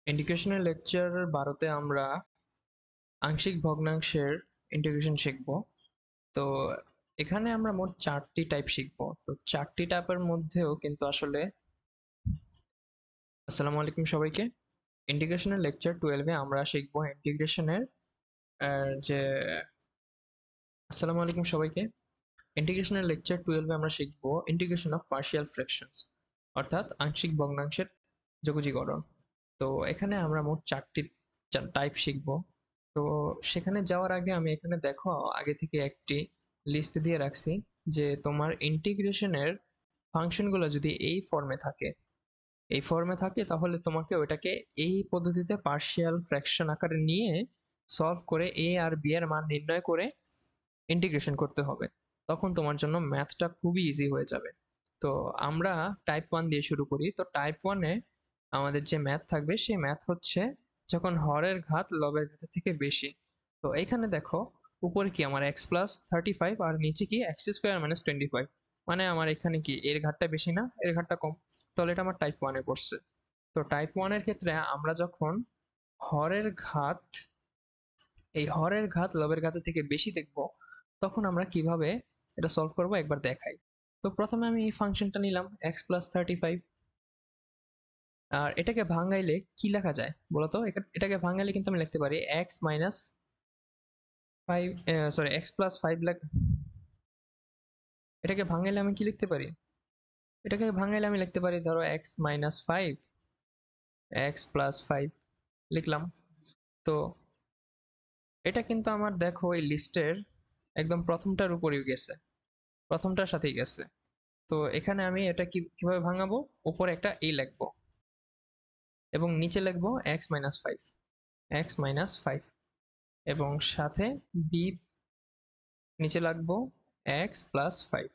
ইন্টিগ্রেশনের লেকচার 12তে আমরা আংশিক ভগ্নাংশের ইন্টিগ্রেশন শিখব। তো এখানে আমরা মোট 4টি টাইপ শিখব। তো 4টি টাইপের মধ্যেও কিন্তু আসলে আসসালামু আলাইকুম সবাইকে। ইন্টিগ্রেশনের লেকচার 12-এ আমরা শিখব ইন্টিগ্রেশনের যে আসসালামু আলাইকুম সবাইকে। ইন্টিগ্রেশনের লেকচার 12-এ আমরা শিখব ইন্টিগ্রেশন অফ পার্শিয়াল ফ্র্যাকশনস, অর্থাৎ আংশিক ভগ্নাংশের যোগজীকরণ। তো এখানে আমরা মোট 4টি টাইপ শিখব। তো সেখানে যাওয়ার আগে আমি এখানে দেখো আগে থেকে একটি লিস্ট দিয়ে রাখছি যে তোমার ইন্টিগ্রেশনের ফাংশনগুলো যদি এই ফর্মে থাকে তাহলে তোমাকে ওটাকে এই পদ্ধতিতে পার্শিয়াল ফ্র্যাকশন আকারে নিয়ে সলভ করে এ আর বি এর মান নির্ণয় করে ইন্টিগ্রেশন করতে হবে। তখন তোমার জন্য ম্যাথটা খুবই ইজি হয়ে যাবে। তো আমরা টাইপ 1 দিয়ে শুরু করি। তো টাইপ 1-এ আমাদের যে ম্যাথ থাকবে সেই ম্যাথ হচ্ছে যখন হরের ঘাত লবের ঘাতের থেকে বেশি। তো এখানে দেখো উপরে কি আমার x+35 আর নিচে কি x² - 25, মানে আমার এখানে কি এর ঘাতটা বেশি না এর ঘাতটা কম। তাহলে এটা আমার টাইপ 1-এ পড়ছে। তো টাইপ 1-এর ক্ষেত্রে আমরা যখন হরের ঘাত হরের ঘাত লবের ঘাতের থেকে বেশি দেখব তখন আমরা কিভাবে এটা সলভ করব একবার দেখাই। তো প্রথমে আমি এই ফাংশনটা নিলাম x+35, আর এটাকে ভাঙাইলে কি লেখা যায় বলতো? এটাকে ভাঙাইলে কিন্তু আমি লিখতে পারি x+5 এটাকে ভাঙাইলে আমি কি লিখতে পারি? এটাকে ভাঙাইলে আমি লিখতে পারি ধরো x-5 x+5 লিখলাম। তো এটা কিন্তু আমার দেখো এই লিস্টের একদম প্রথমটার উপরেই গেছে, প্রথমটার সাথেই গেছে। তো এখানে আমি এটা কিভাবে ভাঙাবো? উপরে একটা a লিখবো এবং নিচে লিখবো x-5 এবং সাথে b নিচে লিখবো x+5।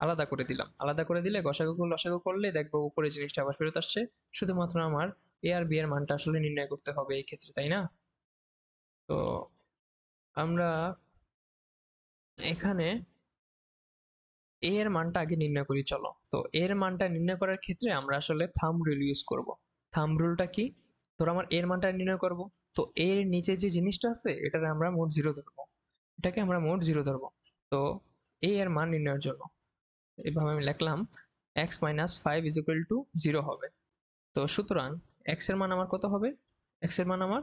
আলাদা করে দিলাম, আলাদা করে দিলে লসাগু করলে দেখবো উপরে জিনিসটা আবার ফেরত আসছে। শুধুমাত্র আমার a আর b এর মানটা আসলে নির্ণয় করতে হবে এই ক্ষেত্রে, তাই না? তো আমরা এখানে a এর মানটা আগে নির্ণয় করি, চলো। তো এর মানটা নির্ণয় করার ক্ষেত্রে আমরা আসলে থাম্ব রুল ইউজ করব। থাম্ব রুলটা কি? ধরো আমার এর মানটা নির্ণয় করব, তো এর নিচে যে জিনিসটা আছে এটাকে আমরা মোট 0 ধরবো, এটাকে আমরা মোট 0 ধরবো। তো এর মান নির্ণয়ের জন্য এইভাবে আমি লিখলাম x-5 = 0 হবে। তো সুতরাং x এর মান আমার কত হবে? x এর মান আমার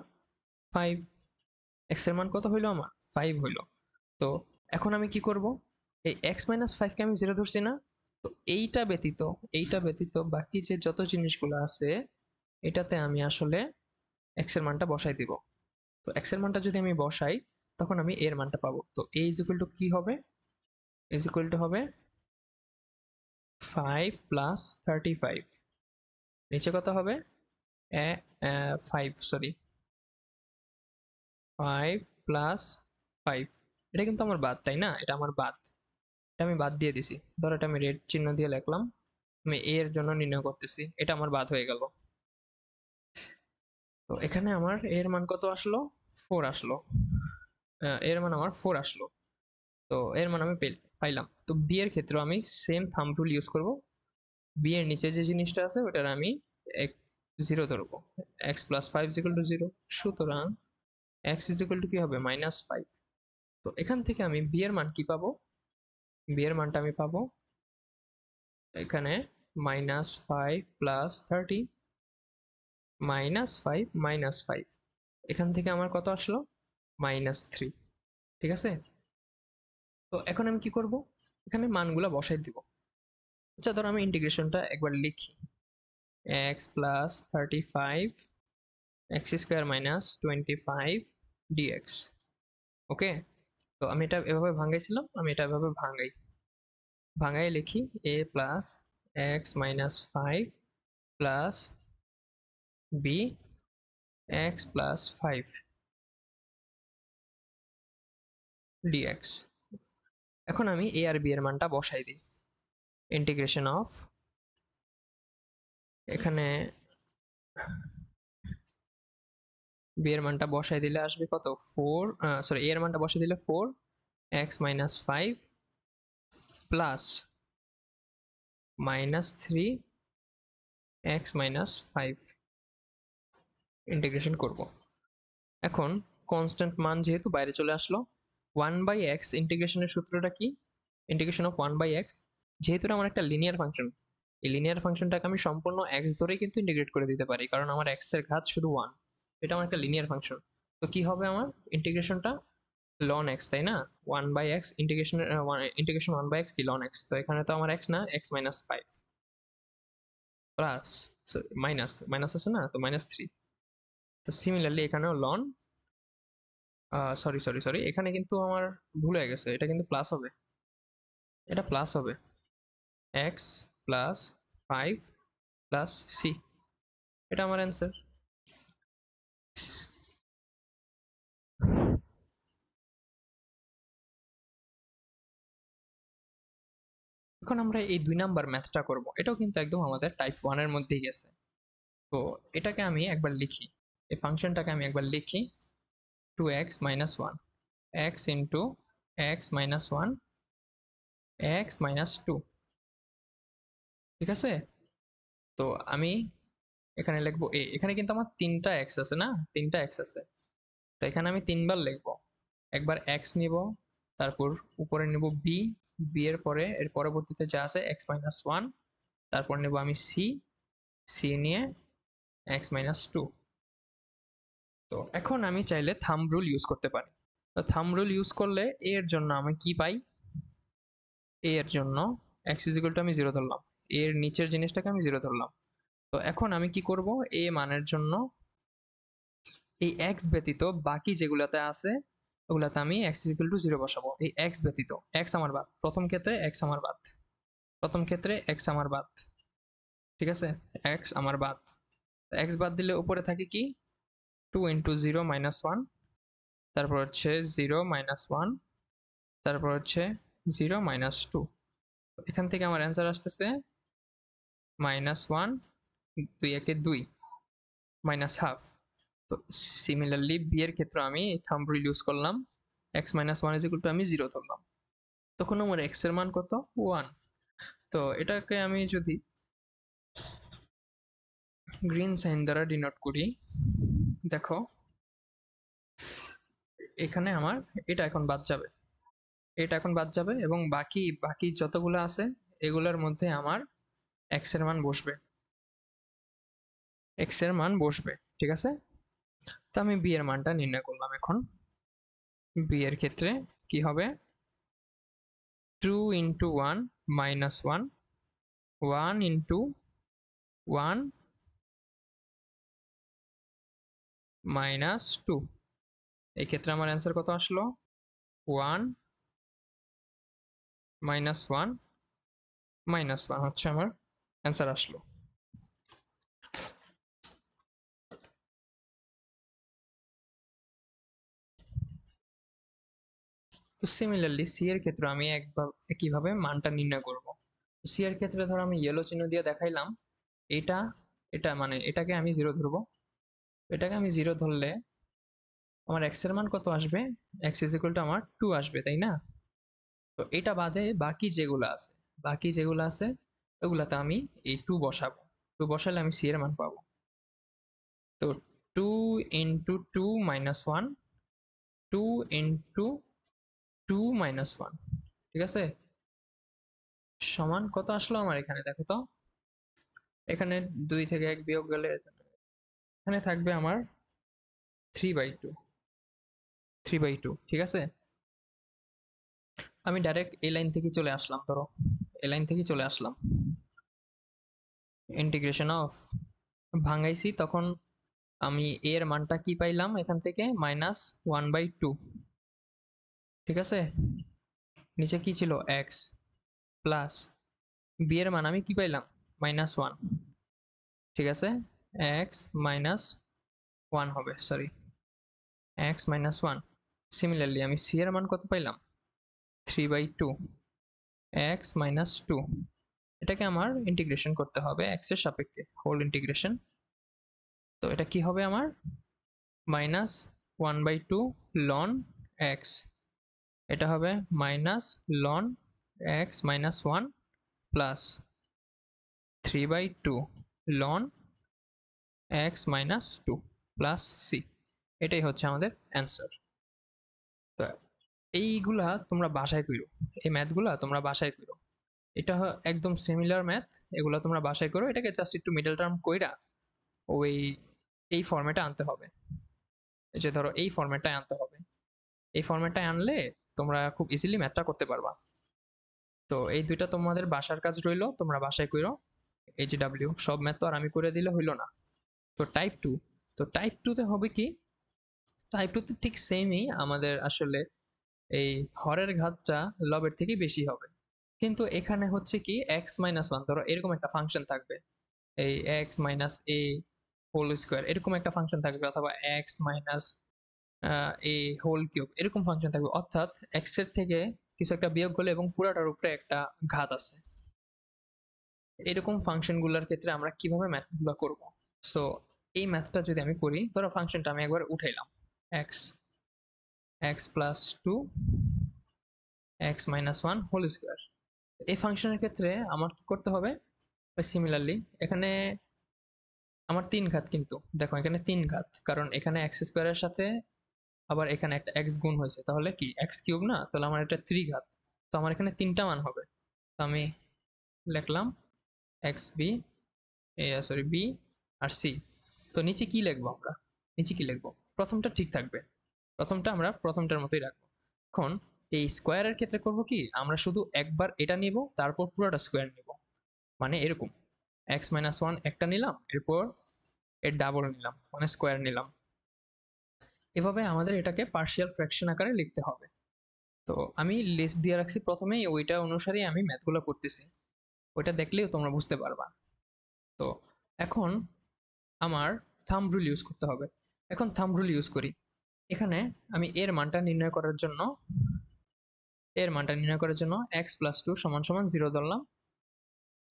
5। x এর মান কত হইলো? আমার 5 হইলো। তো এখন আমি কি করব? এই x-5 কে আমি 0 ধরছি না? তো এইটা ব্যতীত বাকি যে যত জিনিসগুলো আছে এটাতে আমি আসলে x এর মানটা বসাই দিব। তো x এর মানটা যদি আমি বসাই তখন আমি এর মানটা পাবো। তো a = কি হবে? হবে 5 + 35। নিচে কত হবে? 5 সরি 5 + 5। এটা কিন্তু আমার বাদ, তাই না? এটা আমার বাদ, এটা আমি বাদ দিয়ে দিছি। ধরো এটা আমি রেড চিহ্ন দিয়ে লিখলাম, আমি a এর জন্য নির্ণয় করতেছি, এটা আমার বাদ হয়ে গেল। তো এখানে আমার a এর মান কত আসলো? 4 আসলো। এর মান আমার 4 আসলো। তো এর মান আমি পাইলাম। তো b এর ক্ষেত্রে আমি সেম থাম্ব রুল ইউজ করব। b এর নিচে যে জিনিসটা আছে ওটার আমি 0 ধরবো। x+5 = 0। সুতরাং x = কি হবে? -5। তো এখান থেকে আমি b এর মান কি পাবো? b এর মানটা আমি পাবো এখানে -5 + 30 -5 -5। এখান থেকে আমার কত আসলো? -3। ঠিক আছে? তো এখন আমি কি করব? এখানে মানগুলো বসাই দিব। আচ্ছা ধরো আমি ইন্টিগ্রেশনটা একবার লিখি, x+35 x² - 25 dx। ওকে, তো আমি এটা এভাবে ভাঙাইছিলাম, আমি এটা এভাবে ভাঙাই লিখি a plus x-5 plus b x+5 dx। এখন আমি a আর b এর মানটা বসাই দিই। ইন্টিগ্রেশন অফ, এখানে b এর মানটা বসাই দিলে আসবে কত? 4, সরি a এর মানটা বসাই দিলে 4 x-5 প্লাস -3 x-5। ইন্টিগ্রেশন করব। এখন কনস্ট্যান্ট মান যেহেতু বাইরে চলে আসলো, 1/x ইন্টিগ্রেশনের সূত্রটা কি? ইন্টিগ্রেশন অফ 1/x, যেহেতু আমার একটা লিনিয়ার ফাংশন, এই লিনিয়ার ফাংশনটাকে আমি সম্পূর্ণ x ধরেই কিন্তু ইন্টিগ্রেট করে দিতে পারি, কারণ আমার x এর ঘাত শুধু 1, এটা আমার একটা লিনিয়ার ফাংশন। তো কি হবে আমার ইন্টিগ্রেশনটা? ln x, তাই না? 1/x ইন্টিগ্রেশন, ইন্টিগ্রেশন 1/x কি ln x, তো এখানে তো আমার x না, x - 5 প্লাস, মাইনাস মাইনাস আছে না, তো -3। তো সিমিলারলি এখানেও ln, সরি সরি সরি, এখানে কিন্তু আমার ভুল হয়ে গেছে, এটা কিন্তু প্লাস হবে, এটা প্লাস হবে, x + 5 + c, এটা আমার অ্যান্সার। এখন আমরা এই 2 নাম্বার ম্যাথটা করব, এটাও কিন্তু একদম আমাদের টাইপ 1 এর মধ্যেই গেছে। তো এটাকে আমি একবার লিখি, এই ফাংশনটাকে আমি একবার লিখি, 2x - 1, x into x - 1, x - 2, ঠিক আছে? তো আমি এখানে লিখবো a, এখানে কিন্তু আমার 3টা x আছে না, 3টা x আছে, তো এখানে আমি 3বার লিখবো, একবার x নিব, তারপর উপরে নেব b, b এর পরে এর পরবর্তীতে যা আছে x - 1, তারপর নেব আমি c, c নিয়ে x - 2। তো এখন আমি চাইলে থাম্ব রুল ইউজ করতে পারি। তো থাম্ব রুল ইউজ করলে a এর জন্য আমি কি পাই? a এর জন্য x = আমি 0 ধরলাম, a এর নিচের জিনিসটাকে আমি 0 ধরলাম। তো এখন আমি কি করব? a মানের জন্য এই x ব্যতীত বাকি যেগুলাতে আছে ওগুলাতে আমি x = 0 বসাবো। এই x ব্যতীত, x আমার বাদ, প্রথম ক্ষেত্রে x আমার বাদ, প্রথম ক্ষেত্রে x আমার বাদ, ঠিক আছে? x আমার বাদ, x বাদ দিলে উপরে থাকে কি? 2 × 0 - 1, তারপর হচ্ছে 0 - 1, তারপর হচ্ছে 0 - 2। এখান থেকে আমার অ্যান্সার আসতেছে -1, 2 একে 2, -1/2। তো সিমিলারলি b এর ক্ষেত্রে আমি এই থাম্ব রুল ইউজ করলাম, x - 1 = আমি 0 ধরলাম, তখন আমার x এর মান কত? 1। তো এটাকে আমি যদি গ্রিন সাইন দ্বারা ডিনোট করি, দেখো এখানে আমার এটা এখন বাদ যাবে, এটা এখন বাদ যাবে, এবং বাকি বাকি যতগুলো আছে এগুলোর মধ্যে আমার x এর মান বসবে, x এর মান বসবে, ঠিক আছে? তো আমি b এর মানটা নির্ণয় করলাম। এখন b এর ক্ষেত্রে কি হবে? 2 × 1 - 1, 1 × 1 - 2, এই ক্ষেত্রে আমার অ্যান্সার কত আসলো? 1 - 1 - 1 হচ্ছে আমার অ্যান্সার আসলো। তো সিমিলারলি সি এর ক্ষেত্রে আমি একইভাবে মানটা নির্ণয় করব। সি এর ক্ষেত্রে ধরো আমি ইয়েলো চিহ্ন দিয়ে দেখাইলাম, এটা এটা মানে এটাকে আমি 0 ধরবো, এটাকে আমি 0 ধরলে আমার x এর মান কত আসবে? x = আমার 2 আসবে, তাই না? তো এটা বাদে বাকি যেগুলো আছে, বাকি যেগুলো আছে ওগুলাতে আমি এই 2 বসাবো, 2 বসালে আমি সি এর মান পাবো। তো 2 × 2 - 1, 2 × 2 - 1, ঠিক আছে? সমান কত আসলো আমার এখানে, দেখো তো, এখানে 2 থেকে 1 বিয়োগ গেলে এখানে থাকবে আমার 3/2, 3/2, ঠিক আছে? আমি ডাইরেক্ট এই লাইন থেকে চলে আসলাম, ধরো এই লাইন থেকে চলে আসলাম, ইন্টিগ্রেশন অফ ভাঙাইছি, তখন আমি এর মানটা কি পাইলাম এখান থেকে? -1/2, ঠিক আছে? নিচে কি ছিল? x প্লাস b এর মান আমি কি পাইলাম? -1, ঠিক আছে? x - 1 হবে, সরি, x - 1। সিমিলারলি আমি c এর মান কত পাইলাম? 3/2, x - 2। এটাকে আমার ইন্টিগ্রেশন করতে হবে x এর সাপেক্ষে, হোল ইন্টিগ্রেশন। তো এটা কি হবে আমার? -1/2 ln x, এটা হবে -ln x - 1 plus 3/2 ln x - 2। Plus C, এটাই হচ্ছে আমাদের অ্যান্সার। তো এইগুলা তোমরা বাসায় করো, এই ম্যাথগুলা তোমরা বাসায় করো, এটা একদম সিমিলার ম্যাথ, এগুলো তোমরা বাসায় করো, এটাকে জাস্ট একটু মিডল টার্ম কইরা ওই এই ফর্মেটে আনতে হবে। এই যে ধরো এই ফর্মেটটায় আনতে হবে, এই ফর্মেটটায় আনলে তোমরা খুব ইজিলি ম্যাথটা করতে পারবা। তো এই দুইটা তোমাদের বাসার কাজ রইলো, তোমরা বাসায় করো। এইচডাব্লিউ সব ম্যাথ তো আর আমি করে দিলে হইলো না। তো টাইপ টু, তো টাইপ টুতে হবে কি, টাইপ টুতে ঠিক সেমই আমাদের আসলে এই হরের ঘাতটা লবের থেকে বেশি হবে, কিন্তু এখানে হচ্ছে কি এক্স মাইনাস ওয়ান, ধরো এরকম একটা ফাংশন থাকবে, এই এক্স মাইনাস এ হোল স্কোয়ার এরকম একটা ফাংশন থাকবে, অথবা এক্স মাইনাস এ হোল কিউব এরকম ফাংশন থাকবে, অর্থাৎ এক্স এর থেকে কিছু একটা বিয়োগ করলে এবং পুরাটার উপরে একটা ঘাত আছে। এরকম ফাংশনগুলোর ক্ষেত্রে আমরা কিভাবে ম্যাথগুলো করব? সো এই ম্যাথটা যদি আমি করি, ধরো ফাংশনটা আমি একবার উঠাইলাম, x x plus two x minus one whole square. এই ফাংশনের ক্ষেত্রে আমার কি করতে হবে? সিমিলারলি এখানে আমার তিন ঘাত, কিন্তু দেখো এখানে তিন ঘাত, কারণ এখানে এক্স স্কোয়ারের সাথে আবার এখানে একটা এক্স গুণ হয়েছে, তাহলে কি এক্স কিউব না, তাহলে আমার এটা ত্রিঘাত। তো আমার এখানে তিনটা মান হবে, তো আমি লিখলাম এক্স বি, সরি বি আর সি। তো নিচে কি লিখবো আমরা? নিচে কি লিখবো? প্রথমটা ঠিক থাকবে, প্রথমটা আমরা প্রথমটার মতোই রাখবো। এখন এই স্কোয়ারের ক্ষেত্রে করব কি, আমরা শুধু একবার এটা নিব, তারপর পুরোটা স্কোয়ার নিব, মানে এরকম এক্স মাইনাস ওয়ান একটা নিলাম, এরপর এর ডাবল নিলাম, মানে স্কোয়ার নিলাম। এভাবে আমাদের এটাকে পার্শিয়াল ফ্র্যাকশন আকারে লিখতে হবে। তো আমি লিস্ট দিয়ে রাখছি প্রথমেই, ওইটা অনুসারেই আমি ম্যাথগুলো করতেছি, ওইটা দেখলেও তোমরা বুঝতে পারবা। তো এখন আমার থাম্ব রুল ইউজ করতে হবে। এখন থাম্ব রুল ইউজ করি, এখানে আমি এর মানটা নির্ণয় করার জন্য এক্স প্লাস টু সমান সমান জিরো ধরলাম।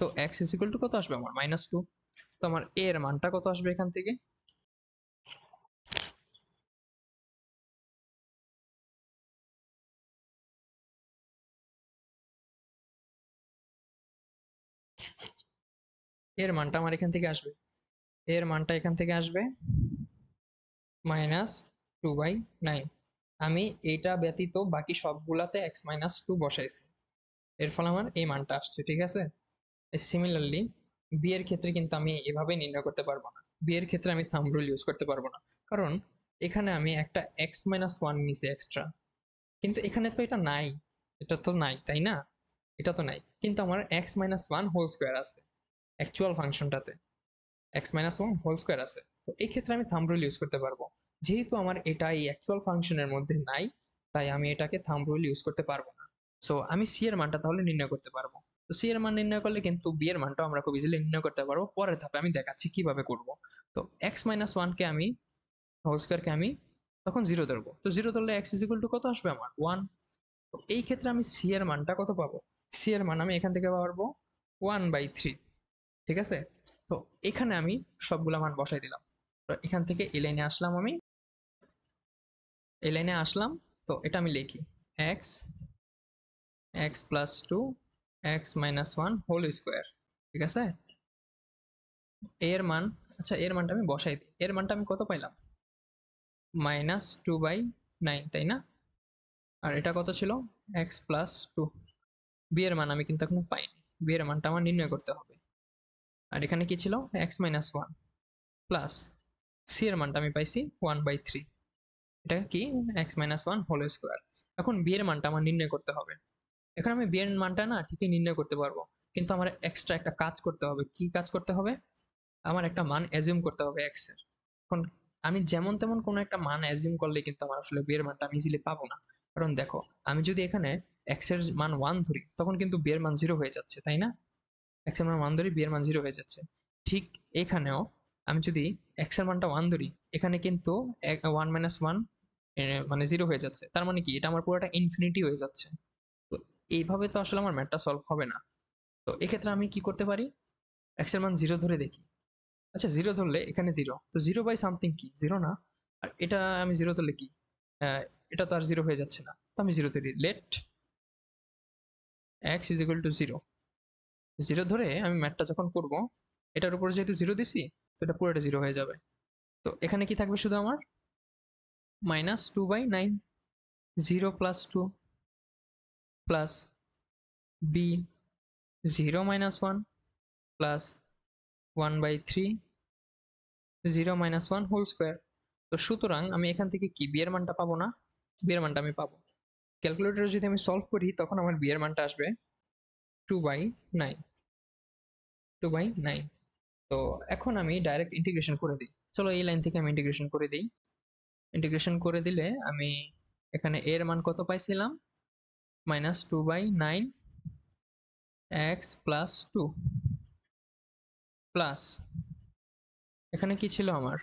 তো এক্স ইজ ইকুয়াল টু কত আসবে আমার? Minus two. তো আমার এর মানটা কত আসবে এখান থেকে? এর মানটা আমার এখান থেকে আসবে, এর মানটা এখান থেকে আসবে মাইনাস টু বাই নাইন। আমি এইটা ব্যতীত বাকি সবগুলাতে এক্স মাইনাস টু বসাইছি, এর ফলে আমার এই মানটা আসছে, ঠিক আছে। সিমিলারলি বি এর ক্ষেত্রে কিন্তু আমি এভাবে নির্ণয় করতে পারবো না, বি এর ক্ষেত্রে আমি থাম্ব রুল ইউজ করতে পারবো না, কারণ এখানে আমি একটা এক্স মাইনাস ওয়ান নিছি এক্সট্রা, কিন্তু এখানে তো এটা নাই, এটা তো নাই তাই না, এটা তো নাই, কিন্তু আমার x minus one whole square আছে অ্যাকচুয়াল ফাংশনটাতে, x minus one whole square আছে। তো এই ক্ষেত্রে আমি থাম্ব রুল ইউজ করতে পারবো, যেহেতু আমার এটা এই অ্যাকচুয়াল ফাংশনের মধ্যে নাই, তাই আমি এটাকে থাম্ব রুল ইউজ করতে পারবো না। সো আমি সি এর মানটা তাহলে নির্ণয় করতে পারবো। তো সি এর মান নির্ণয় করলে কিন্তু বি এর মানটাও আমরা খুব ইজিলি নির্ণয় করতে পারবো, পরের ধাপে আমি দেখাচ্ছি কিভাবে করব। তো এক্স মাইনাস ওয়ানকে আমি হোল স্কোয়ারকে আমি তখন জিরো ধরবো, তো জিরো ধরলে এক্স ইজ ইকুয়াল টু কত আসবে আমার? ওয়ান। তো এই ক্ষেত্রে আমি সি এর মানটা কত পাবো? সি এর মান আমি এখান থেকে পাবো ওয়ান বাই থ্রি, ঠিক আছে। তো এখানে আমি সবগুলা মান বসাই দিলাম, তো এখান থেকে এই লাইনে আসলাম, আমি এই লাইনে আসলাম, তো এটা আমি লিখি x x plus two x minus one whole square, ঠিক আছে। এর মান, আচ্ছা এর মানটা আমি বসাই দিই, এর মানটা আমি কত পাইলাম? মাইনাস টু বাই নাইন, তাই না? আর এটা কত ছিল? X plus two. বি এর মান আমি কিন্তু এখনো পাইনি, বি এর মানটা আমার নির্ণয় করতে হবে। আর এখানে কি ছিল? X minus one plus C এর মানটা আমি পাইছি ওয়ান বাই থ্রি, এটা কি x minus one whole square. এখন বি এর মানটা আমার নির্ণয় করতে হবে। এখন আমি বি এর মানটা না ঠিকই নির্ণয় করতে পারবো, কিন্তু আমার এক্সট্রা একটা কাজ করতে হবে। কি কাজ করতে হবে? আমার একটা মান অ্যাজিউম করতে হবে এক্স এর। এখন আমি যেমন তেমন কোনো একটা মান অ্যাজিউম করলে কিন্তু আমার আসলে বি এর মানটা আমি ইজিলি পাবো না, কারণ দেখো আমি যদি এখানে এক্স এর মান ওয়ান ধরি, তখন কিন্তু বি এর মান জিরো হয়ে যাচ্ছে, তাই না? এক্স এর মান ওয়ান ধরি, বি এর মান জিরো হয়ে যাচ্ছে। ঠিক এখানেও আমি যদি এক্স এর মানটা ওয়ান ধরি, এখানে কিন্তু ওয়ান মাইনাস ওয়ান মানে জিরো হয়ে যাচ্ছে, তার মানে কি এটা আমার পুরোটা ইনফিনিটি হয়ে যাচ্ছে। তো এইভাবে তো আসলে আমার ম্যাথটা সলভ হবে না। তো এক্ষেত্রে আমি কি করতে পারি? এক্স এর মান জিরো ধরে দেখি। আচ্ছা জিরো ধরলে এখানে জিরো, তো জিরো বাই সামথিং কি জিরো না? আর এটা আমি জিরো ধরলে কি, আহ, এটা তো আর জিরো হয়ে যাচ্ছে না, তো আমি জিরো ধরি, let x is equal to zero. Zero ধরে আমি ম্যাথটা যখন করব, এটার উপর যেহেতু জিরো দিছি, তো এটা পুরোটা জিরো হয়ে যাবে। তো তো এখানে কি থাকবে শুধু আমার -2/9, 0 + 2 plus b 0 - 1 plus 1/3 0 - 1 whole square. তো সুতরাং আমি এখান থেকে কি বি এর মানটা পাবো না? বি এর মানটা আমি পাবো। ক্যালকুলেটরে যদি আমি সলভ করি তখন আমার বি এর মানটা আসবে 2/9, 2/9। তো এখন আমি ডাইরেক্ট ইন্টিগ্রেশন করে দিই। চলো এই লাইন থেকে আমি ইন্টিগ্রেশন করে দিই। ইন্টিগ্রেশন করে দিলে আমি এখানে এর মান কত পাইছিলাম? -2/9 x + 2 প্লাস এখানে কি ছিল আমার?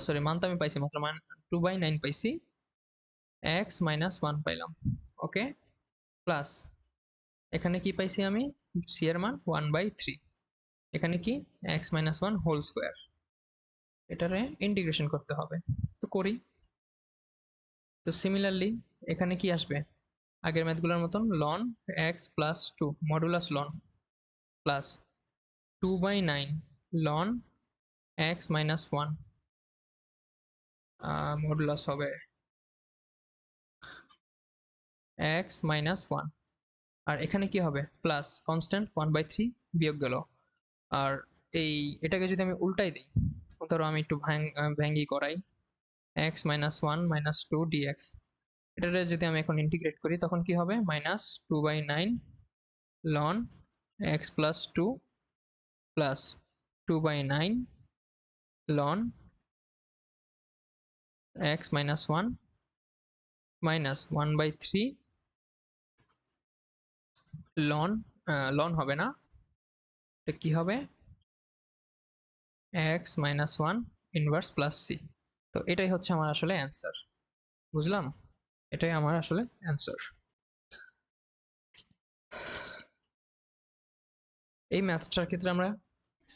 সরি, মান তো আমি পাইছি মাত্র, মান 2/9 পাইছি, x - 1 পাইলাম। ওকে, প্লাস এখানে কি পাইছি আমি? সি এর মান 1/3। এখানে কি x - 1 হোল স্কোয়ার। এটারে ইন্টিগ্রেশন করতে হবে, তো করি। তো সিমিলারলি এখানে কি আসবে? আগের ম্যাথগুলোর মতন ln x + 2 modulus ln plus 2/9 ln x - 1 modulus হবে x - 1। আর এখানে কি হবে? প্লাস কনস্ট্যান্ট 1/3 বিয়োগ গেল। আর এটাকে যদি আমি উল্টাই দিই, ধরো আমি একটু ভ্যাঙ্গি করাই, x - 1 - 2 dx, এটারে যদি আমি এখন ইন্টিগ্রেট করি তখন কি হবে? -2/9 ln x + 2 plus 2/9 ln x - 1 minus 1/3 ln হবে না, এটা কি হবে? x - 1 inverse plus c। তো এটাই হচ্ছে আমার আসলে অ্যান্সার, বুঝলাম? এটাই আমার আসলে অ্যান্সার। এই ম্যাথটার ক্ষেত্রে আমরা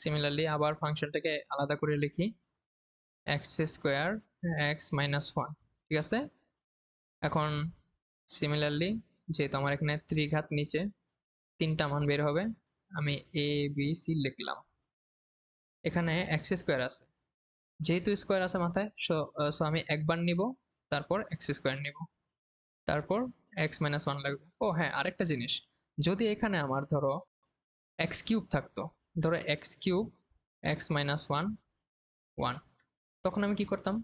সিমিলারলি আবার ফাংশনটাকে আলাদা করে লিখি, x² x - 1, ঠিক আছে? এখন সিমিলারলি যেহেতু আমার এখানে ত্রিঘাত নিচে 3টা মান বের হবে, আমি a b c লিখলাম। এখানে x² আছে, যেহেতু স্কোয়ার আছে মাথায়, সো আমি একবার নিব, তারপর x² নিব, তারপর x - 1 লাগবে। ও হ্যাঁ, আরেকটা জিনিস, যদি এখানে আমার ধরো x³ থাকতো, ধরো x³ x - 1 1, তখন আমি কি করতাম?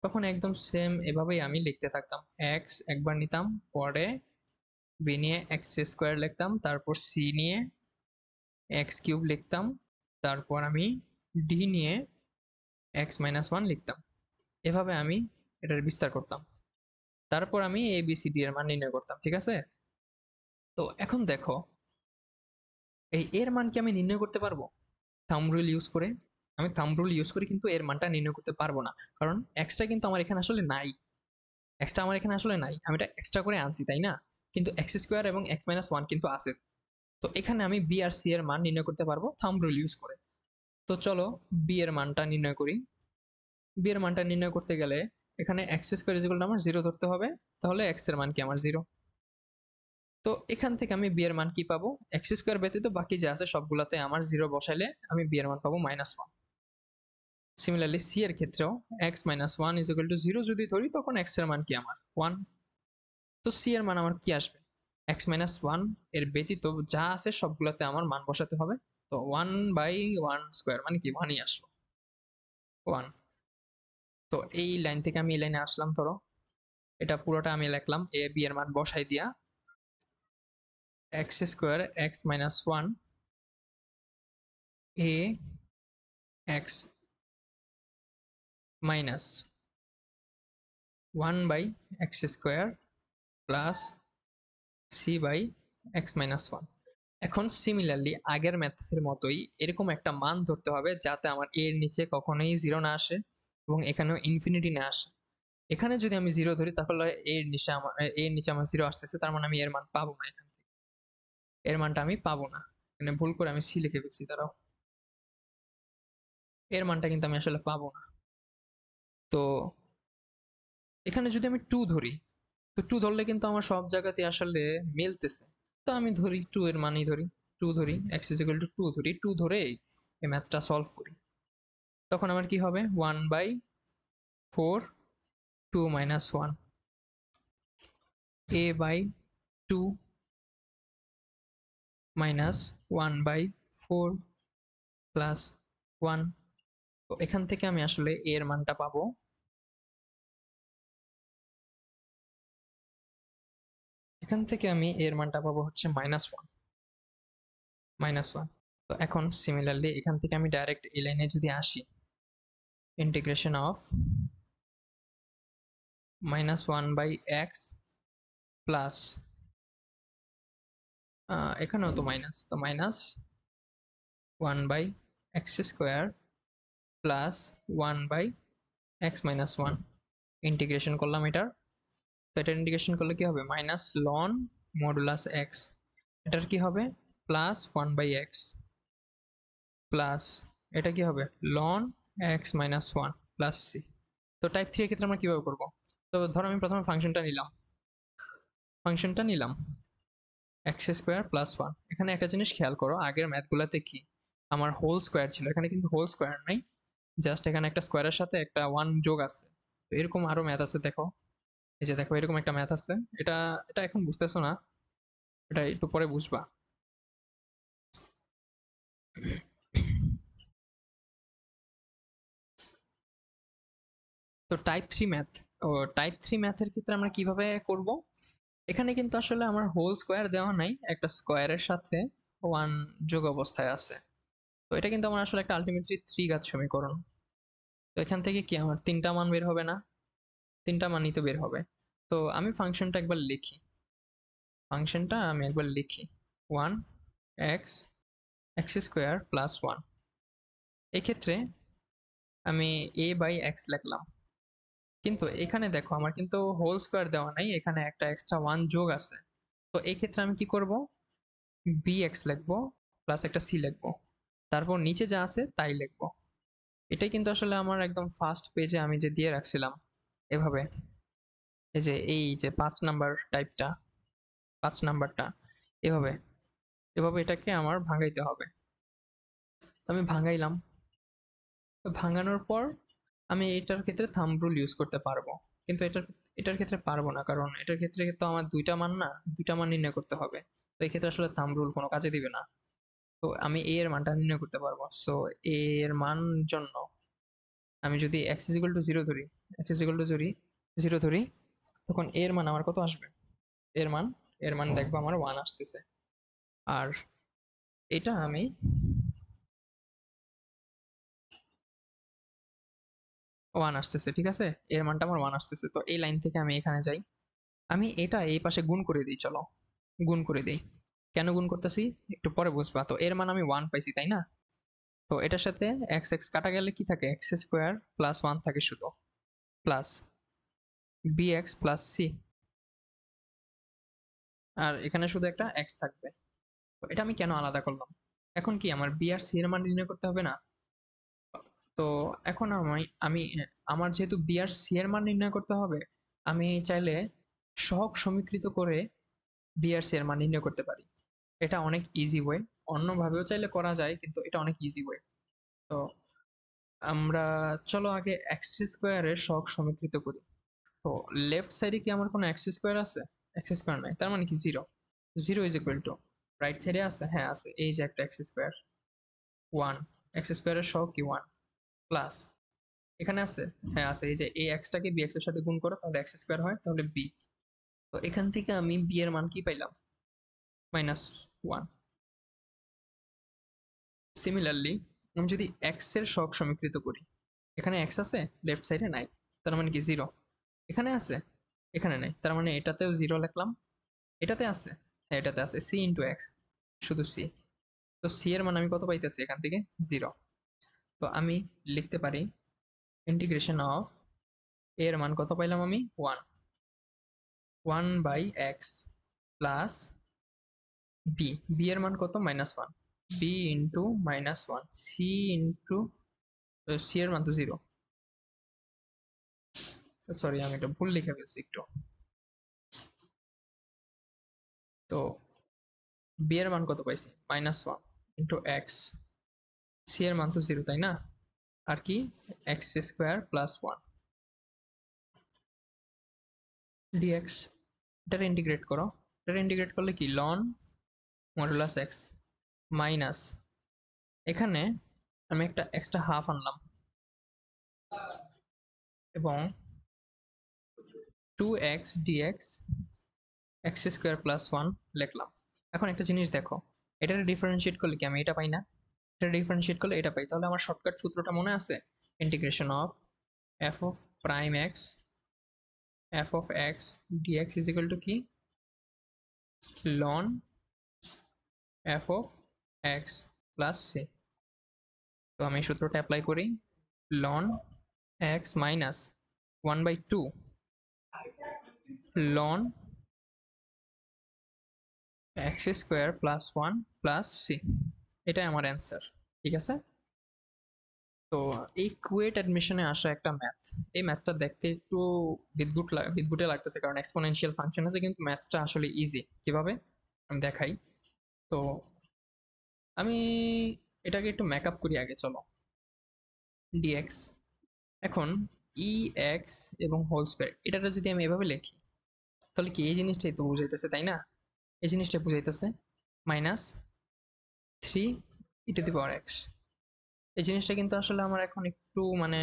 তখন একদম সেম এভাবেই আমি লিখতে থাকতাম, x একবার নিতাম, পরে b নিয়ে x² লিখতাম, তারপর c নিয়ে x³ লিখতাম, তারপর আমি d নিয়ে x - 1 লিখতাম। এভাবে আমি এটার বিস্তার করতাম, তারপর আমি a b c d এর মান নির্ণয় করতাম, ঠিক আছে? তো এখন দেখো, এর মান কি আমি নির্ণয় করতে পারবো থাম্ব রুল ইউজ করে? আমি থাম্ব রুল ইউজ করে কিন্তু এর মানটা নির্ণয় করতে পারবো না, কারণ এক্সটা কিন্তু আমার এখানে আসলে নাই। এক্সটা আমার এখানে আসলে নাই, আমি এটা এক্সট্রা করে আনছি, তাই না? কিন্তু x² এবং x - 1 কিন্তু আছে। তো এখানে আমি b আর c এর মান নির্ণয় করতে পারবো থাম্ব রুল ইউজ করে। তো চলো b এর মানটা নির্ণয় করি। b এর মানটা নির্ণয় করতে গেলে এখানে x² আমার 0 ধরতে হবে, তাহলে x এর মান কি আমার 0। তো এখান থেকে আমি b এর মান কি পাবো? x² ব্যতীত বাকি যা আছে সবগুলাতে আমার 0 বসাইলে আমি b এর মান পাবো -1। সিমিলারলি c এর ক্ষেত্রেও x - 1 = 0 যদি ধরি, তখন x এর মান কি আমার 1। তো c এর মান আমার কি আসবে? x - 1 এর ব্যতীত যা আছে সবগুলাতে আমার মান বসাতে হবে। তো 1/1² মানে কি 1ই আসলো, 1। তো এই লাইন থেকে আমি এই লাইনে আসলাম, ধরো এটা পুরোটা আমি লিখলাম a b এর মান বসাই দিয়া, x² x - 1 a x minus 1/x² plus c/x - 1। এখন সিমিলারলি আগের ম্যাথের মতোই এরকম একটা মান ধরতে হবে যাতে আমার এর নিচে কখনোই 0 না আসে এবং এখানেও ইনফিনিটি না আসে। এখানে যদি আমি 0 ধরি তাহলে এর নিচে আমার 0 আসতেছে, তার মানে আমি এর মান পাবো না। এখান থেকে এর মানটা আমি পাবো না, এখানে ভুল করে আমি c লিখে ফেলছি, দাঁড়াও, এর মানটা কিন্তু আমি আসলে পাবো না। তো এখানে যদি আমি 2 ধরি, তো 2 ধরলে কিন্তু আমার সব জায়গাতে আসলে মিলতেছে। তো আমি ধরি 2 এর মানই ধরি, 2 ধরি, x = 2 ধরি, 2 ধরে এই ম্যাথটা সলভ করি। তখন আমার কি হবে 1/4 2 minus 1 a/2 minus 1/4 প্লাস 1। তো এখান থেকে আমি আসলে a এর মানটা পাবো, এখান থেকে আমি a এর মানটা পাবো হচ্ছে -1। তো এখন সিমিলারলি এখান থেকে আমি ডাইরেক্ট এই লাইনে যদি আসি, ইন্টিগ্রেশন অফ -1/x প্লাস এখানেও তো মাইনাস, তো -1/x² প্লাস 1/x-1 ইন্টিগ্রেশন করলাম এটার। তো এটার ইন্টিগ্রেশন করলে কি হবে মাইনাস লন মডুলাস এক্স, এটার কি হবে প্লাস 1/x প্লাস এটা কি হবে লন x-1 প্লাস সি। তো টাইপ 3 এর ক্ষেত্রে আমরা কিভাবে করব? তো ধরো আমি প্রথমে ফাংশনটা নিলাম x² প্লাস 1। এখানে একটা জিনিস খেয়াল করো, আগের ম্যাথগুলোতে কি আমার হোল স্কোয়ার ছিল, এখানে কিন্তু হোল স্কোয়ার নাই, জাস্ট এখানে একটা স্কোয়ারের সাথে একটা 1 যোগ আছে। তো এরকম আরো ম্যাথ আছে, দেখো এই যে দেখো এরকম একটা ম্যাথ আছে, এটা এটা এখন বুঝতেছো না, এটা একটু পরে বুঝবা। তো টাইপ 3 ম্যাথের ক্ষেত্রে আমরা কিভাবে করব? এখানে কিন্তু আসলে আমার হোল স্কোয়ার দেওয়া নাই, একটা স্কোয়ারের সাথে 1 যোগ অবস্থায় আছে। তো এটা কিন্তু আমার আসলে একটা আলটিমেটলি 3 ঘাত সমীকরণ। তো এখান থেকে কি আমার 3টা মান বের হবে না? 3টা মানই তো বের হবে। তো আমি ফাংশনটা একবার লিখি, 1 x² প্লাস 1। এক্ষেত্রে আমি a/x লিখলাম, কিন্তু এখানে দেখো আমার কিন্তু হোল স্কোয়ার দেওয়া নাই, এখানে একটা এক্সট্রা 1 যোগ আছে। তো এই ক্ষেত্রে আমি কি করব, bx লিখবো প্লাস একটা c লিখবো, তারপর নিচে যা আছে তাই লিখবো। এটাই কিন্তু আসলে আমার একদম ফার্স্ট পেজে আমি যে দিয়ে রাখছিলাম এভাবে, এই যে 5 নাম্বারটা এভাবে এভাবে এটাকে আমার ভাঙাইতে হবে। তো আমি ভাঙাইলাম, তো ভাঙানোর পর আমি এটার ক্ষেত্রে থাম্ব রুল ইউজ করতে পারবো, কিন্তু এটার ক্ষেত্রে পারবো না, কারণ এটার ক্ষেত্রে তো আমার দুইটা মান নির্ণয় করতে হবে। তো এই ক্ষেত্রে আসলে থাম্ব রুল কোনো কাজে দিবে না। তো আমি a এর মানটা নির্ণয় করতে পারবো। সো a এর মান জন্য আমি যদি x=0 ধরি, তখন a এর মান আমার কত আসবে? এর মান দেখবো আমার 1 আসতেছে। আর এটা আমি 1 আসতেছে, ঠিক আছে, এর মানটা আমার 1 আসতেছে। তো এই লাইন থেকে আমি এখানে যাই, আমি এটা এই পাশে গুণ করে দিই, চলো গুণ করে দিই। কেন গুণ করতেছি একটু পরে বুঝবা। তো এর মান আমি 1 পাইছি, তাই না? তো এটার সাথে এক্স এক্স কাটা গেলে কি থাকে, x² প্লাস 1 থাকে শুধু, প্লাস bx প্লাস c, আর এখানে শুধু একটা x থাকবে। তো এটা আমি কেন আলাদা করলাম? এখন কি আমার b আর c এর মান নির্ণয় করতে হবে না? তো এখন আমি আমার যেহেতু b আর c এর মান নির্ণয় করতে হবে, আমি চাইলে সহগ সমীকৃত করে b আর c এর মান নির্ণয় করতে পারি। এটা অনেক ইজি ওয়ে, অন্যভাবেও চাইলে করা যায়, কিন্তু এটা অনেক ইজি ওয়ে। তো আমরা চলো আগে x² এর সহগ সমীকৃত করি। তো লেফট সাইডে কি আমার কোনো x² আছে? x² নাই, তার মানে কি 0। 0 রাইট সাইডে আছে, হ্যাঁ আছে, এই যে একটা x², 1। x² এর সহগ কি 1 প্লাস এখানে আছে, হ্যাঁ আছে, এই যে এই এক্সটাকে বি এক্স এর সাথে গুণ করো তাহলে x² হয়, তাহলে b। তো এখান থেকে আমি b এর মান কি পাইলাম, -1। সিমিলারলি আমি যদি x এর সহগ সমীকৃত করি, এখানে x আছে, লেফট সাইডে নাই, তার মানে কি 0। এখানে আছে, এখানে নাই, তার মানে এটাতেও 0 লিখলাম। এটাতে আছে, হ্যাঁ এটাতে আছে, c ইন্টু এক্স, শুধু c। তো c এর মান আমি কত পাইতেছি এখান থেকে, 0। তো আমি লিখতে পারি ইন্টিগ্রেশন অফ এর মান কত পাইলাম আমি, 1/x প্লাস b এর মান কত, -1, b into -1 c into c এর মান তো 0, সরি আমি এটা ভুল লিখে ফেলছি একটু। তো b এর মান কত পাইছি, -1 ইন্টু x, c এর মান তো 0, তাই না? আর কি এক্স স্কোয়ার প্লাস 1 ডিএক্স। এটার ইন্টিগ্রেট করো, এটার ইন্টিগ্রেট করলে কি লন মডুলাস এক্স মাইনাস, এখানে আমি একটা এক্সট্রা হাফ আনলাম এবং 2x dx x square plus 1 লিখলাম। এখন একটা জিনিস দেখো, এটা ডিফারেন্সিয়েট করলে কি আমি এটা পাই না? এটা ডিফারেন্সিয়েট করলে এটা পাই, তাহলে আমার শর্টকাট সূত্রটা মনে আছে? Integration of f of prime x f of x dx is equal to কি ln f of x plus C. তো আমি সূত্রটা অ্যাপ্লাই করি, ln x minus 1/2 ln x square plus 1 plus C, এটাই আমার অ্যান্সার। ঠিক আছে, তো এই কুয়েট অ্যাডমিশনে আসা একটা ম্যাথ, এই ম্যাথটা দেখতে একটু বিদঘুটে লাগতেছে কারণ এক্সপোনেনশিয়াল ফাংশন আছে, কিন্তু ম্যাথটা আসলে ইজি। কিভাবে আমি দেখাই। তো আমি এটাকে একটু মেকআপ করি আগে, চলো। ডিএক্স এখন ই এক্স এবং হোল স্কোয়ার, এটাটা যদি আমি এভাবে লিখি তাহলে কি এই জিনিসটাই তো বুঝাইতেছে, তাই না? এই জিনিসটা বুঝাইতেছে মাইনাস 3 e⁻x। এই জিনিসটা কিন্তু আসলে আমার এখন একটু মানে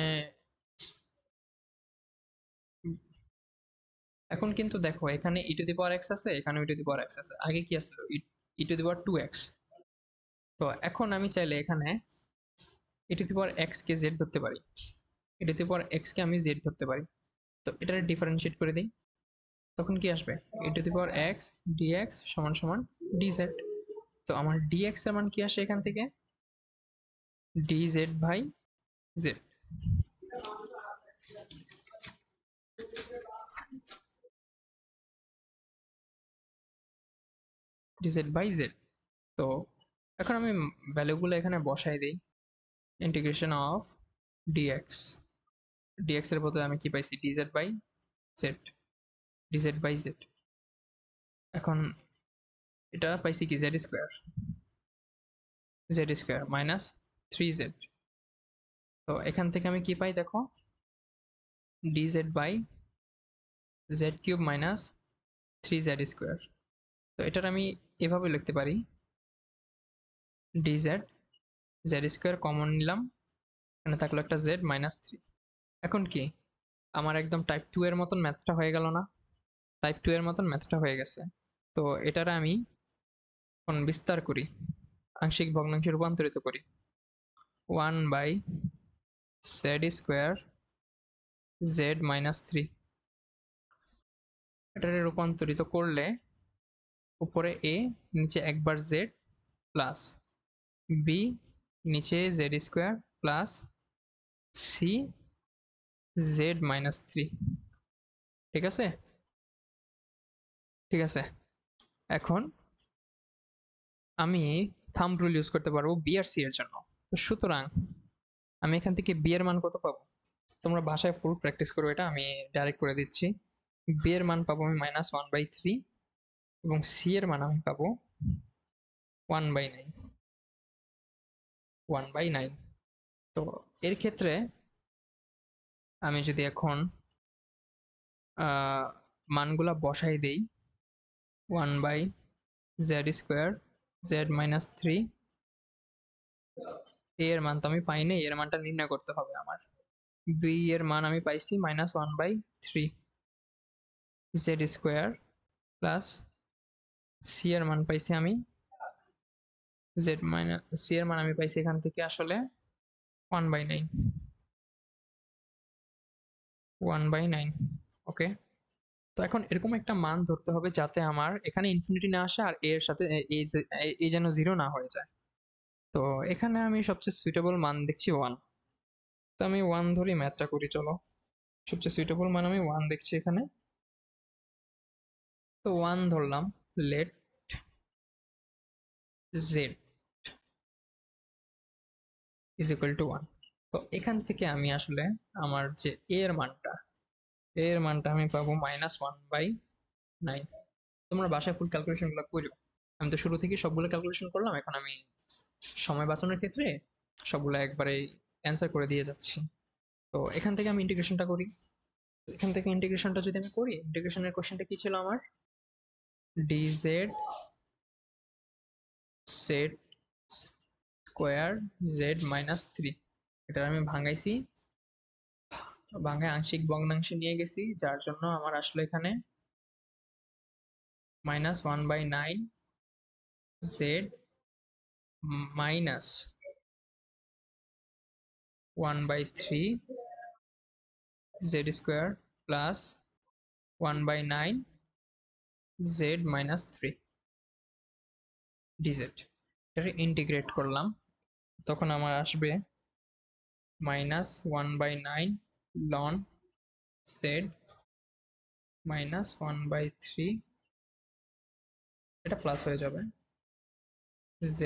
এখন কিন্তু দেখো এখানে e⁻x আছে, এখানে e⁻x আছে, আগে কি আসলো e⁻2x। তো এখন আমি চাইলে এখানে e⁻x কে z ধরতে পারি, e⁻x কে আমি z ধরতে পারি। তো এটার ডিফারেন্সিয়েট করে দিই, তখন কি আসবে e⁻x dx সমান সমান dz। তো আমার dx এর মান কি আসে এখান থেকে dz by z। dz by z। তো এখন আমি ভ্যালুগুলো এখানে বসাই দিই, ইন্টিগ্রেশন অফ ডিএক্স, ডিএক্স এর বদলে আমি কি পাইছি dz by z, dz by z। এখন এটা পাইছি কি z স্কোয়ার মাইনাস 3z। তো এখান থেকে আমি কি পাই দেখো dz by z cube minus 3z square. তো এটার আমি এভাবে লিখতে পারি dz, z স্কোয়ার কমন নিলাম, এখানে থাকলো একটা z মাইনাস 3। এখন কি আমার একদম টাইপ 2 এর মতন ম্যাথটা হয়ে গেল না? টাইপ 2 এর মতন ম্যাথটা হয়ে গেছে। তো এটার আমি এখন বিস্তার করি, আংশিক ভগ্নাংশে রূপান্তরিত করি, 1/z স্কোয়ার z মাইনাস 3। এটারে রূপান্তরিত করলে উপরে a নিচে একবার z প্লাস b নিচে z square plus c z minus 3। ঠিক আছে, ঠিক আছে। এখন আমি থাম্ব রুল ইউজ করতে পারবো বি আর সি এর জন্য। তো সুতরাং আমি এখান থেকে বি এর মান কত পাবো? তোমরা বাসায় ফুল প্র্যাকটিস করো, এটা আমি ডাইরেক্ট করে দিচ্ছি। বি এর মান পাবো আমি -1/3 এবং সি এর মান আমি পাবো 1/9, 1/9। তো এর ক্ষেত্রে আমি যদি এখন মানগুলা বসাই দেই, 1/z স্কোয়ার z মাইনাস 3, এর মান তো আমি পাইনি, এর মানটা নির্ণয় করতে হবে আমার। বি এর মান আমি পাইছি -1/3 z স্কোয়ার প্লাস সি এর মান পাইছি আমি z মাইনাস, সি এর মান আমি পাইছি এখান থেকে আসলে 1/9, 1/9। ওকে, তো এখন এরকম একটা মান ধরতে হবে যাতে আমার এখানে ইনফিনিটি না আসে আর এর সাথে এই যেন 0 না হয়ে যায়। তো এখানে আমি সবচেয়ে সুইটেবল মান দেখছি 1। তো আমি 1 ধরি, ম্যাথটা করি চলো। সবচেয়ে সুইটেবল মান আমি 1 দেখছি এখানে। তো 1 ধরলাম, let z is equal to 1। তো এখান থেকে আমি আসলে আমার যে এর মানটা আমি পাবো -1/9। তোমরা বাসায় ফুল ক্যালকুলেশনগুলো করো, আমি তো শুরু থেকে সবগুলো ক্যালকুলেশন করলাম, এখন আমি সময় বাঁচানোর ক্ষেত্রে সবগুলো একবারে অ্যান্সার করে দিয়ে যাচ্ছি। তো এখান থেকে আমি ইন্টিগ্রেশনটা করি। এখান থেকে ইন্টিগ্রেশনটা যদি আমি করি, ইন্টিগ্রেশনের কোশ্চেনটা কি ছিল আমার? dz set square z minus 3, এটা আমি ভাঙাইছি, ভাঙায় আংশিক ভগ্নাংশে নিয়ে গেছি, যার জন্য আমার আসলে এখানে minus 1/9 z minus 1/3 z square plus 1/9 z minus 3 dz। এটা ইন্টিগ্রেট করলাম, তখন আমার আসবে মাইনাস 1/9 লন z মাইনাস 1/3, এটা প্লাস হয়ে যাবে z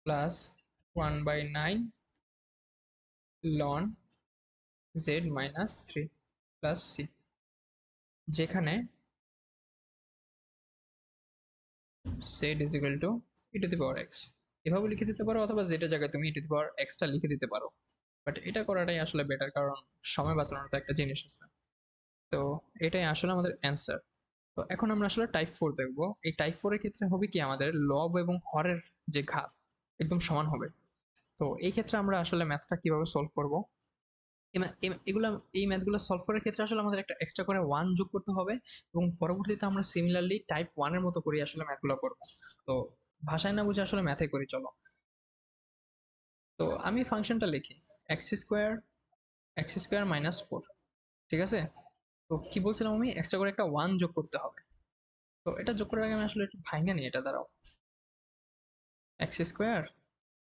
প্লাস 1/9 লন z মাইনাস 3 প্লাস c, যেখানে z is equal to e to the power x। এভাবে লিখে দিতে পারো, অথবা যেটা জায়গায় তুমি e to the power x টা লিখে দিতে পারো, বাট এটা করাটাই আসলে বেটার, কারণ সময় বাঁচানোর তো একটা জিনিস আছে। তো এটাই আসলে আমাদের অ্যান্সার। তো এখন আমরা আসলে টাইপ 4 দেখব। এই টাইপ 4 এর ক্ষেত্রে হবে কি, আমাদের লব এবং হরের যে ঘাত একদম সমান হবে। তো এই ক্ষেত্রে আমরা আসলে ম্যাথটা কিভাবে সলভ করব, এগুলো এই ম্যাথগুলো সলভ করার ক্ষেত্রে আসলে আমাদের একটা এক্সট্রা করে 1 যোগ করতে হবে, এবং পরবর্তীতে আমরা সিমিলারলি টাইপ 1 এর মতো করে আসলে ম্যাথগুলো করব। তো ভাষায় না বুঝে আসলে ম্যাথে করি, চলো। তো আমি ফাংশনটা লিখি x স্কোয়ার মাইনাস 4, ঠিক আছে। তো কি বলছিলাম আমি, এক্সট্রা করে একটা 1 যোগ করতে হবে। তো এটা যোগ করার আগে আমি আসলে একটু ভাঙা নিই, এটা দাঁড়াও। এক্স স্কোয়ার,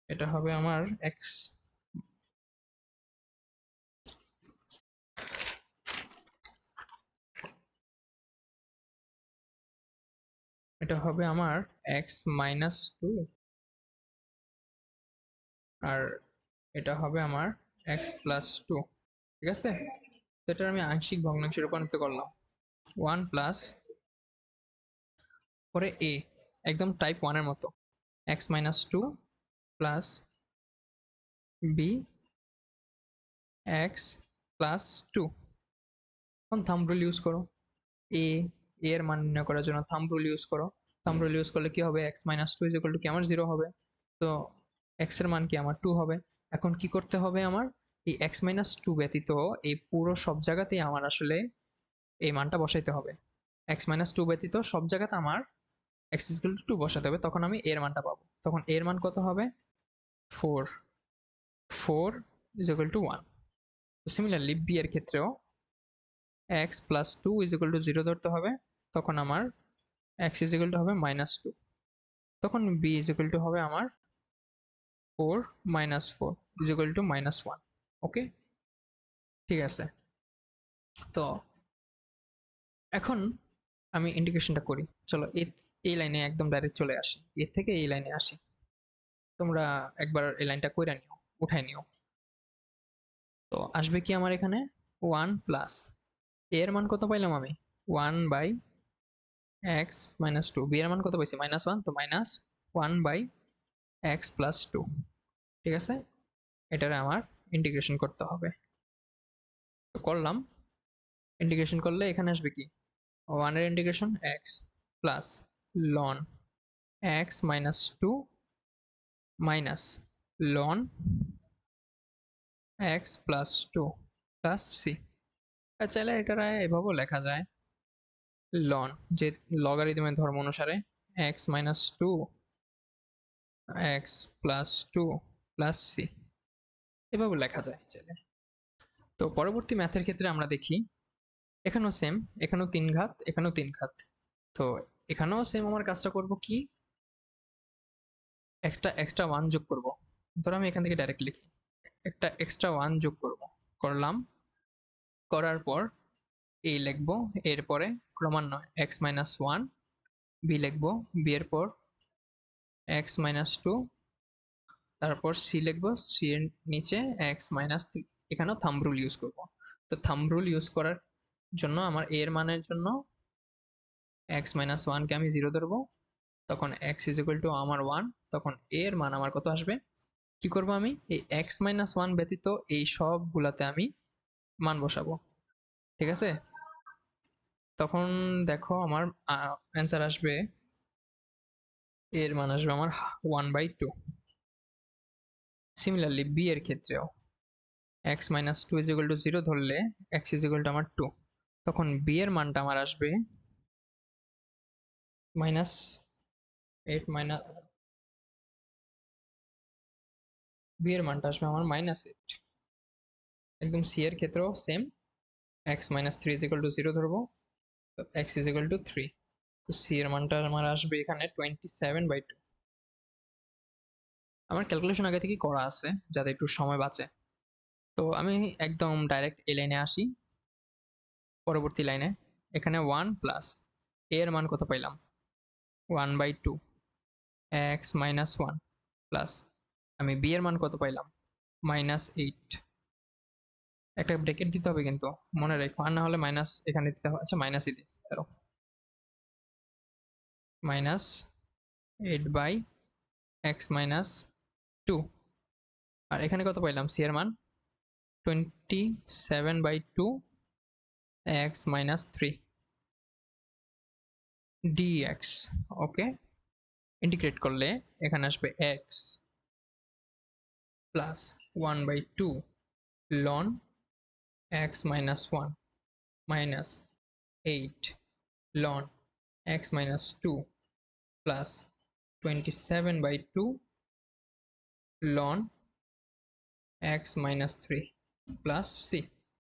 এটা হবে আমার এক্স, এটা হবে আমার এক্স মাইনাস 2, আর এটা হবে আমার এক্স প্লাস 2, ঠিক আছে। তো এটার আমি আংশিক ভগ্নাংশে রূপান্তরিত করলাম। 1 প্লাস, পরে এ, একদম টাইপ 1 এর মতো, x minus 2 plus b x plus 2। এখন থাম্ব রুল ইউজ করো, এ এর মান নির্ণয় করার জন্য থাম্ব রুল ইউজ করো। থাম্ব রুল ইউজ করলে কি হবে, x minus 2 is equal to কি, আমার 0 হবে। তো এক্স এর মান কি, আমার 2 হবে। এখন কি করতে হবে, আমার এই এক্স মাইনাস 2 ব্যতীত এই পুরো সব জায়গাতেই আমার আসলে এই মানটা বসাইতে হবে। এক্স মাইনাস 2 ব্যতীত সব জায়গাতে আমার এক্স ইজ ইকুয়াল টু 2 বসাতে হবে, তখন আমি এর মানটা পাবো। তখন এর মান কত হবে, 4 is equal to 1। Similarly b এর ক্ষেত্রেও x plus 2 is equal to 0 ধরতে হবে, তখন আমার এক্স ইজ ইকুয়াল টু হবে মাইনাস 2, তখন বি ইজ ইকুয়াল টু হবে আমার 4 minus 4 is equal to minus 1। Okay, ঠিক আছে। তো এখন আমি ইন্টিগ্রেশনটা করি, চলো এই লাইনে একদম ডাইরেক্ট চলে আসি, এর থেকে এই লাইনে আসি। তোমরা একবার এই লাইনটা কইরা নিও, উঠাই নিও। তো আসবে কি আমার এখানে 1 প্লাস, এর মান কত পাইলাম আমি, 1 বাই এক্স মাইনাস 2, বি এর মান কত পাইছি, মাইনাস 1, তো মাইনাস 1 বাই এক্স প্লাস 2, ঠিক আছে। এটারে আমার ইন্টিগ্রেশন করতে হবে। তো করলাম, ইন্টিগ্রেশন করলে এখানে আসবে কি, 1 এর ইন্টিগ্রেশন এক্স প্লাস লন এক্স মাইনাস 2 মাইনাস লন এক্স প্লাস 2 প্লাস সি। চাইলে এটারা এভাবেও লেখা যায়, লন, যে লগারিদমের ধর্ম অনুসারে x minus 2 x plus 2 plus C, এভাবে লেখা যায় চাইলে। তো পরবর্তী ম্যাথের ক্ষেত্রে আমরা দেখি, এখানেও সেম, এখানেও 3 ঘাত, এখানেও 3 ঘাত। তো এখানেও সেম আমার কাজটা করব কি, একটা এক্সট্রা 1 যোগ করব। ধরো আমি এখান থেকে ডাইরেক্ট লিখি, একটা এক্সট্রা 1 যোগ করব, করলাম, করার পর এই লিখবো, এরপরে ক্রমান্বয়ে এক্স মাইনাস 1, বি লিখবো, বি এর পর এক্স মাইনাস 2, তারপর সি লিখবো, সি এর নিচে এক্স মাইনাস 3। এখানেও থাম্ব রুল ইউজ করব। তো থাম্ব রুল ইউজ করার জন্য আমার এর মানের জন্য এক্স মাইনাস 1 কে আমি 0 ধরবো, তখন এক্স ইজ ইকুয়াল টু আমার 1, তখন এর মান আমার কত আসবে, কি করবো আমি এই এক্স মাইনাস ওয়ান ব্যতীত এই সবগুলাতে আমি মান বসাবো, ঠিক আছে? তখন দেখো আমার অ্যান্সার আসবে, এর মান আসবে আমার 1/2। সিমিলারলি বি এর ক্ষেত্রেও x minus two is equal to zero ধরলে এক্স ইজ ইকুয়াল টু আমার 2, তখন বি এর মানটা আমার আসবে মাইনাস 8 মাইনাস, বি এর মানটা আসবে আমার -8। একদম সি এর ক্ষেত্রেও same, x minus three is equal to zero ধরবো, তো এক্স ইজ ইকুয়াল টু 3, তো সি এর মানটা আমার আসবে এখানে 27/2। আমার ক্যালকুলেশন আগে থেকে করা আছে যাতে একটু সময় বাঁচে। তো আমি একদম ডাইরেক্ট এই লাইনে আসি, পরবর্তী লাইনে এখানে 1 প্লাস এর মান কত পাইলাম 1/2 এক্স মাইনাস 1 প্লাস আমি বি এর মান কত পাইলাম -8। একটা ব্রেকেট দিতে হবে কিন্তু মনে রেখো, আর না হলে মাইনাস এখানে দিতে হবে। আচ্ছা মাইনাসই দিই, ধরো -8/x-2, আর এখানে কত পাইলাম সি এর মান 27/2 x-3 dx। ওকে, ইন্টিগ্রেট করলে এখানে আসবে x plus 1/2 ln x-1 minus 8 ln x-2 plus 27/2 ln x-3 plus c।